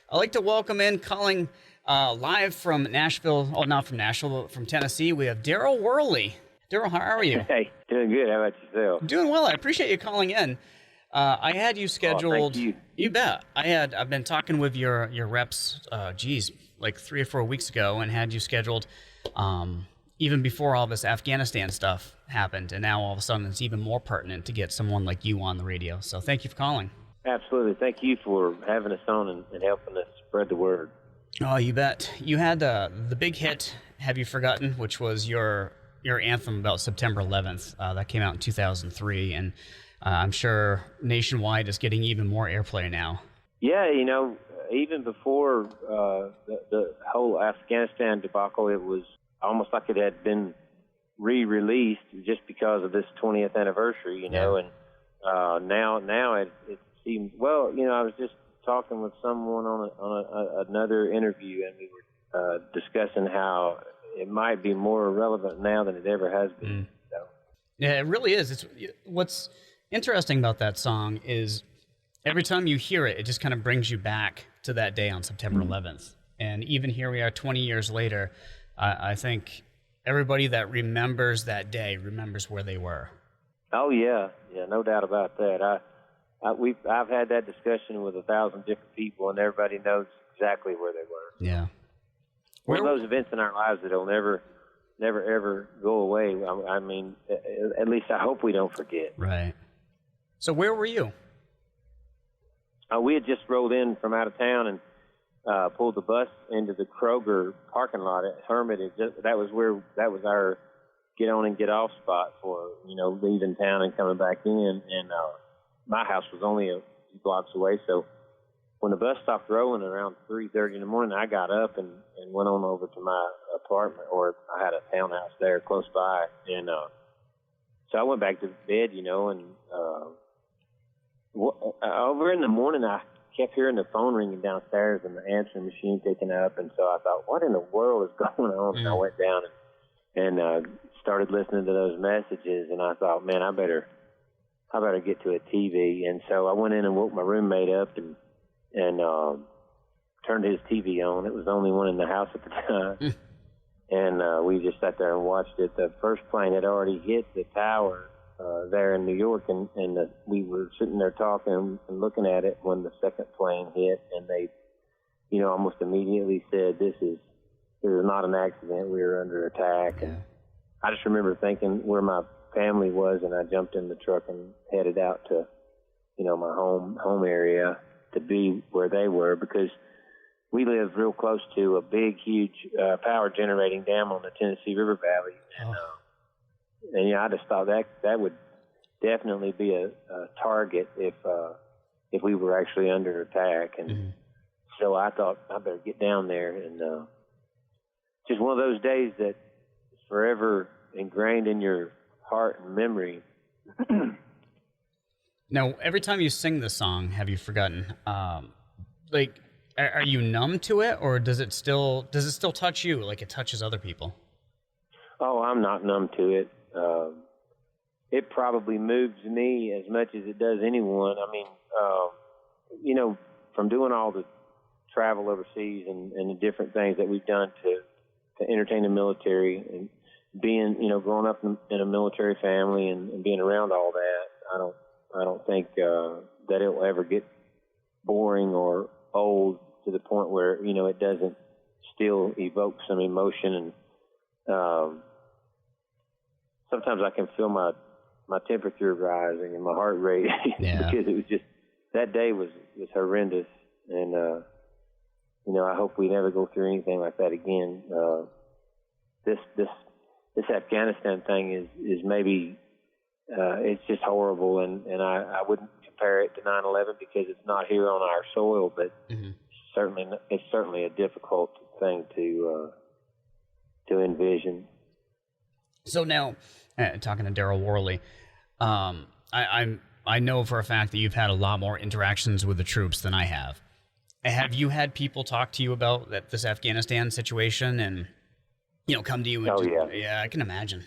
I'd like to welcome in, calling live from Nashville, oh, not from Nashville, but from Tennessee, we have Darryl Worley. Darryl, how are you? Hey, doing good. How about yourself? Doing well. I appreciate you calling in. I had you scheduled. Thank you. You bet. I've been talking with your reps, like 3 or 4 weeks ago, and had you scheduled even before all this Afghanistan stuff happened, and now all of a sudden it's even more pertinent to get someone like you on the radio. So thank you for calling. Absolutely. Thank you for having us on and helping us spread the word. Oh, you bet. You had the big hit, Have You Forgotten, which was your anthem about September 11th. That came out in 2003, and I'm sure nationwide is getting even more airplay now. Yeah, even before the whole Afghanistan debacle, it was almost like it had been re-released just because of this 20th anniversary, and now it seems, well, I was just talking with someone on another interview, and we were discussing how it might be more relevant now than it ever has been. So. Yeah, it really is. What's interesting about that song is every time you hear it, it just kind of brings you back to that day on September 11th. And even here we are 20 years later, I think everybody that remembers that day remembers where they were. Oh, yeah, no doubt about that. I've had that discussion with 1,000 different people, and everybody knows exactly where they were. Yeah. One of those events in our lives that'll never, ever go away. I mean, at least I hope we don't forget. Right. So where were you? We had just rolled in from out of town and pulled the bus into the Kroger parking lot at Hermitage. That was our get on and get off spot for, leaving town and coming back in. And my house was only a few blocks away, so when the bus stopped rolling around 3:30 in the morning, I got up and went on over to my apartment, or I had a townhouse there close by, and so I went back to bed, and over in the morning I kept hearing the phone ringing downstairs and the answering machine picking up, and so I thought, what in the world is going on? And I went down and started listening to those messages, and I thought, man, I better get to a TV. And so I went in and woke my roommate up and turned his TV on. It was the only one in the house at the time. And we just sat there and watched it. The first plane had already hit the tower there in New York, and we were sitting there talking and looking at it when the second plane hit, and they, almost immediately said, this is not an accident. We were under attack. And I just remember thinking where my family was, and I jumped in the truck and headed out to, my home area to be where they were, because we live real close to a big, huge power generating dam on the Tennessee River Valley. And I just thought that would definitely be a target if we were actually under attack. And so I thought I better get down there. And just one of those days that is forever ingrained in your heart and memory. Now, every time you sing the song, Have You Forgotten? Are you numb to it, or does it still touch you like it touches other people? Oh, I'm not numb to it. It probably moves me as much as it does anyone. I mean, from doing all the travel overseas and the different things that we've done to entertain the military, and being, growing up in a military family and being around all that, I don't think that it will ever get boring or old to the point where, it doesn't still evoke some emotion. And sometimes I can feel my temperature rising and my heart rate because it was just, that day was horrendous. And, I hope we never go through anything like that again. This Afghanistan thing is maybe, it's just horrible, and I wouldn't compare it to 9/11 because it's not here on our soil, but it's certainly a difficult thing to envision. So now, talking to Darryl Worley, I know for a fact that you've had a lot more interactions with the troops than I have. Have you had people talk to you about this Afghanistan situation and, come to you? And yeah, I can imagine.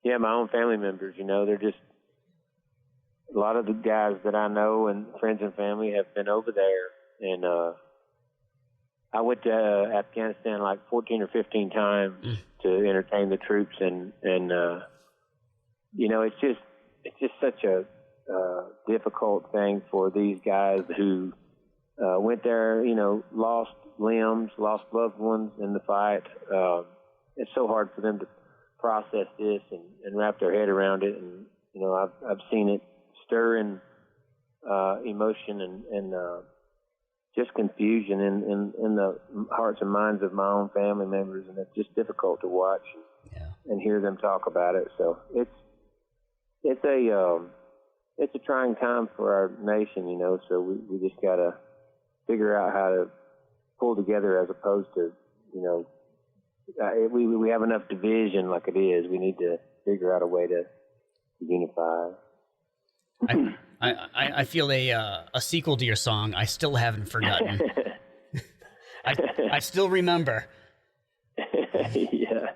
Yeah, my own family members, they're just, a lot of the guys that I know and friends and family have been over there, and I went to Afghanistan like 14 or 15 times to entertain the troops, and you know, it's just such a difficult thing for these guys who went there, you know, lost limbs, lost loved ones in the fight. It's so hard for them to process this and wrap their head around it. And, you know, I've seen it stir in emotion and just confusion in the hearts and minds of my own family members. And it's just difficult to watch and hear them talk about it. So it's a trying time for our nation, you know, so we just got to figure out how to pull together as opposed to, you know, we have enough division like it is. We need to figure out a way to unify. I feel a sequel to your song, I Still Haven't Forgotten. I still remember. Yeah.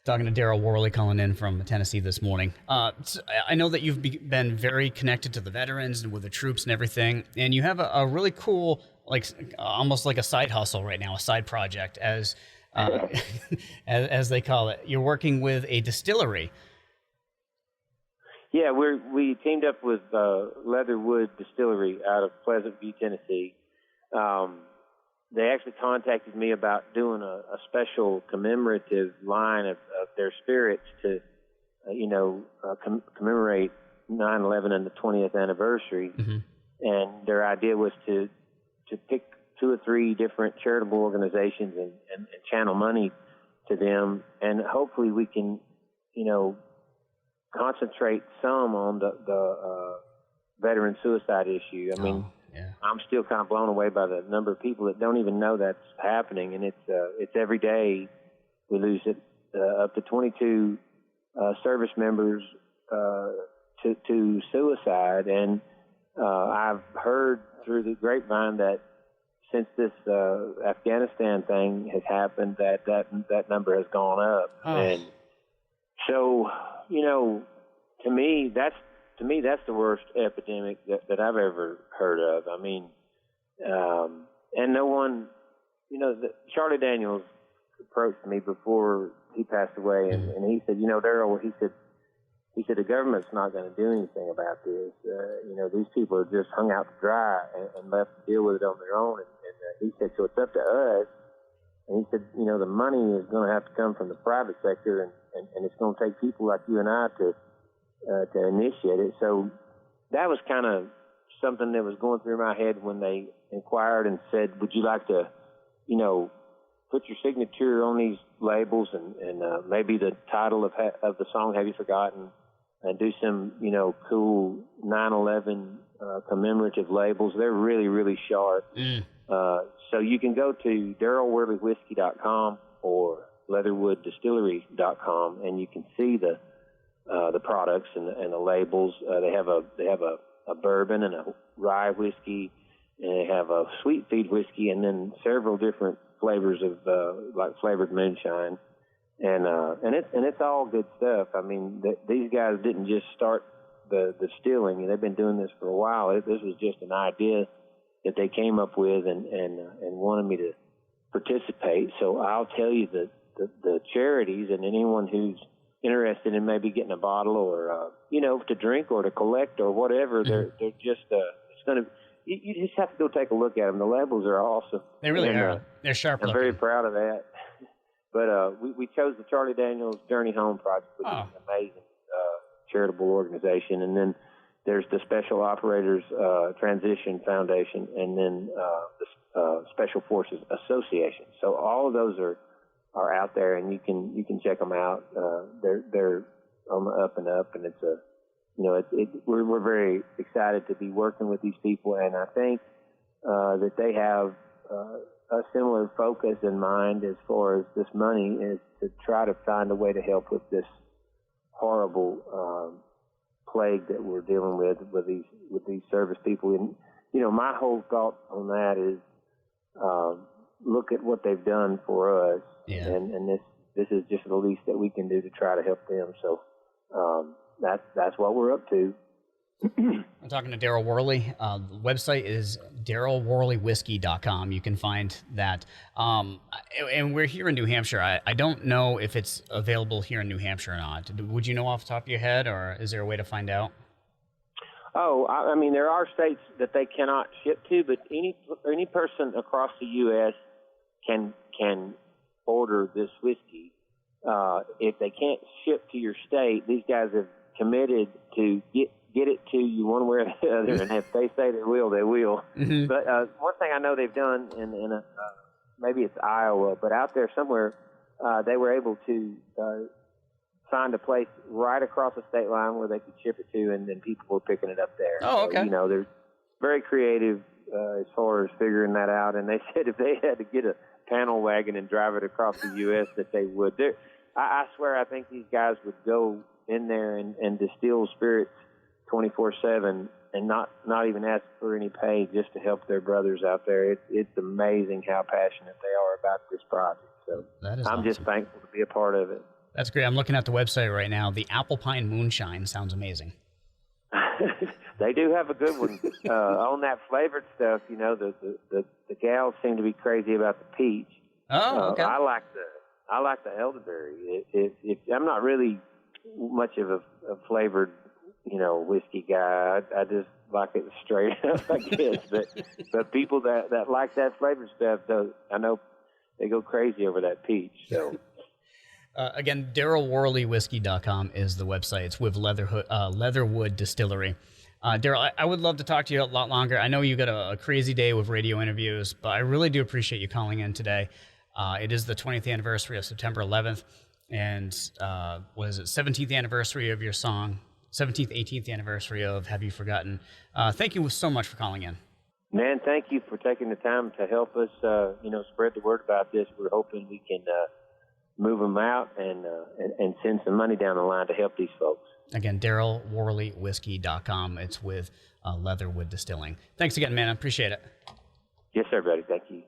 Talking to Darryl Worley calling in from Tennessee this morning. So I know that you've been very connected to the veterans and with the troops and everything, and you have a really cool, like almost like a side hustle right now, a side project, as they call it. You're working with a distillery. Yeah, we teamed up with Leatherwood Distillery out of Pleasant View, Tennessee. They actually contacted me about doing a special commemorative line of their spirits to, commemorate 9/11 and the 20th anniversary. Mm-hmm. And their idea was to pick 2 or 3 different charitable organizations and channel money to them, and hopefully we can, concentrate some on the veteran suicide issue. I mean, I'm still kind of blown away by the number of people that don't even know that's happening, and it's every day we lose it, up to 22 service members to suicide. And I've heard through the grapevine that since this Afghanistan thing has happened, that number has gone up. Oh. And so, to me that's the worst epidemic that I've ever heard of. I mean, and no one, Charlie Daniels approached me before he passed away, and he said, Darryl, he said the government's not going to do anything about this. These people are just hung out to dry and left to deal with it on their own. And he said, so it's up to us. And he said, the money is going to have to come from the private sector, and it's going to take people like you and I to initiate it. So that was kind of something that was going through my head when they inquired and said, would you like to, put your signature on these labels and maybe the title of the song, Have You Forgotten, and do some, cool 9/11 commemorative labels. They're really, really sharp. So you can go to DarrylWorleyWhiskey.com or LeatherwoodDistillery.com, and you can see the products and the labels. They have a bourbon and a rye whiskey, and they have a sweet feed whiskey, and then several different flavors of like flavored moonshine, and it's all good stuff. I mean, these guys didn't just start the distilling; they've been doing this for a while. This was just an idea that they came up with and wanted me to participate. So I'll tell you that the charities and anyone who's interested in maybe getting a bottle or to drink or to collect or whatever, they're just it's going to. You just have to go take a look at them. The labels are awesome. They really are. They're sharp looking. I'm very proud of that. But we chose the Charlie Daniels Journey Home Project, which is an amazing charitable organization. And then there's the Special Operators Transition Foundation, and then the Special Forces Association. So all of those are out there, and you can check them out. They're on the up and up, and it's a we're very excited to be working with these people, and I think that they have a similar focus in mind as far as this money is to try to find a way to help with this horrible plague that we're dealing with these service people. And my whole thought on that is look at what they've done for us, and this is just the least that we can do to try to help them. So that's what we're up to. I'm talking to Darryl Worley. The website is darrylworleywhiskey.com. You can find that. And we're here in New Hampshire. I don't know if it's available here in New Hampshire or not. Would you know off the top of your head, or is there a way to find out? Oh, I mean, there are states that they cannot ship to, but any person across the U.S. can order this whiskey. If they can't ship to your state, these guys have committed to get it to you one way or the other, and if they say they will, they will. Mm-hmm. But one thing I know they've done in maybe it's Iowa, but out there somewhere, they were able to find a place right across the state line where they could ship it to, and then people were picking it up there. Oh, okay. So, they're very creative as far as figuring that out, and they said if they had to get a panel wagon and drive it across the U.S. that they would. I swear I think these guys would go in there and distill spirits 24/7 and not even ask for any pay just to help their brothers out there. It's amazing how passionate they are about this project. So I'm awesome. Just thankful to be a part of it. That's great. I'm looking at the website right now. The Apple Pine Moonshine sounds amazing. They do have a good one. On that flavored stuff, the gals seem to be crazy about the peach. Oh, okay. I like the elderberry. I'm not really much of a flavored, whiskey guy. I just like it straight up, I guess. But people that like that flavored stuff, I know they go crazy over that peach. So. Again, darrylworleywhiskey.com is the website. It's with Leatherwood Distillery. Darryl, I would love to talk to you a lot longer. I know you got a crazy day with radio interviews, but I really do appreciate you calling in today. It is the 20th anniversary of September 11th, and 17th anniversary of your song, 17th, 18th anniversary of Have You Forgotten. Thank you so much for calling in. Man, thank you for taking the time to help us, spread the word about this. We're hoping we can move them out and send some money down the line to help these folks. Again, darrylworleywhiskey.com. It's with Leatherwood Distilling. Thanks again, man. I appreciate it. Yes, sir, buddy. Thank you.